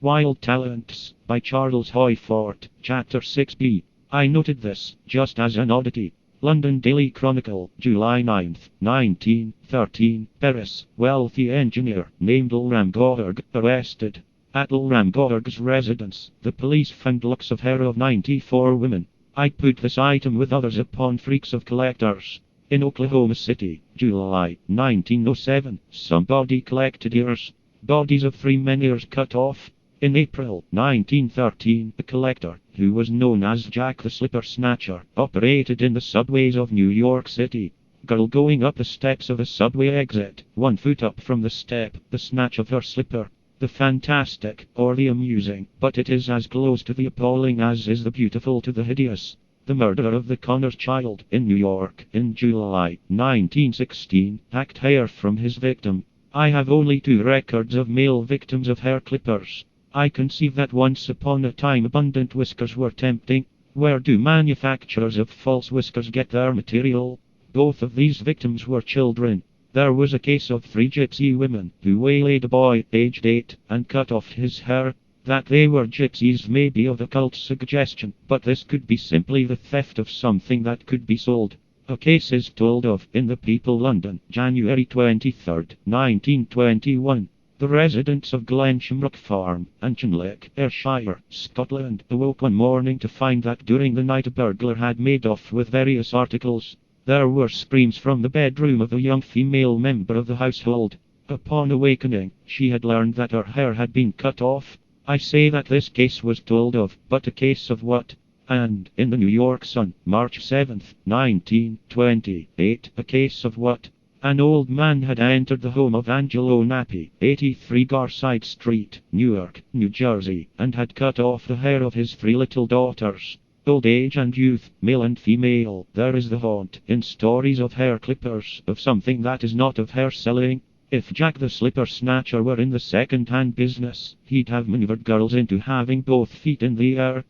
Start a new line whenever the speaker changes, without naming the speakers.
Wild Talents, by Charles Hoyfort, Chapter 6b. I noted this, just as an oddity. London Daily Chronicle, July 9, 1913. Paris, wealthy engineer, named Ilram Gorg, arrested. At Ilram Gorg's residence, the police found locks of hair of 94 women. I put this item with others upon Freaks of Collectors. In Oklahoma City, July 1907, somebody collected ears. Bodies of 3 men ears cut off. In April 1913, a collector, who was known as Jack the Slipper Snatcher, operated in the subways of New York City. Girl going up the steps of a subway exit, 1 foot up from the step, the snatch of her slipper. The fantastic, or the amusing, but it is as close to the appalling as is the beautiful to the hideous. The murderer of the Connors child, in New York, in July 1916, hacked hair from his victim. I have only 2 records of male victims of hair clippers. I conceive that once upon a time abundant whiskers were tempting. Where do manufacturers of false whiskers get their material? Both of these victims were children. There was a case of 3 gypsy women who waylaid a boy, aged 8, and cut off his hair. That they were gypsies may be of occult suggestion, but this could be simply the theft of something that could be sold. A case is told of in the People, London, January 23, 1921. The residents of Glenshamrock Farm, Auchinleck, Ayrshire, Scotland, awoke one morning to find that during the night a burglar had made off with various articles. There were screams from the bedroom of a young female member of the household. Upon awakening, she had learned that her hair had been cut off. I say that this case was told of, but a case of what? And, in the New York Sun, March 7, 1928, a case of what? An old man had entered the home of Angelo Nappi, 83 Garside Street, Newark, New Jersey, and had cut off the hair of his 3 little daughters. Old age and youth, male and female, there is the haunt, in stories of hair clippers, of something that is not of hair selling. If Jack the Slipper Snatcher were in the second-hand business, he'd have maneuvered girls into having both feet in the air.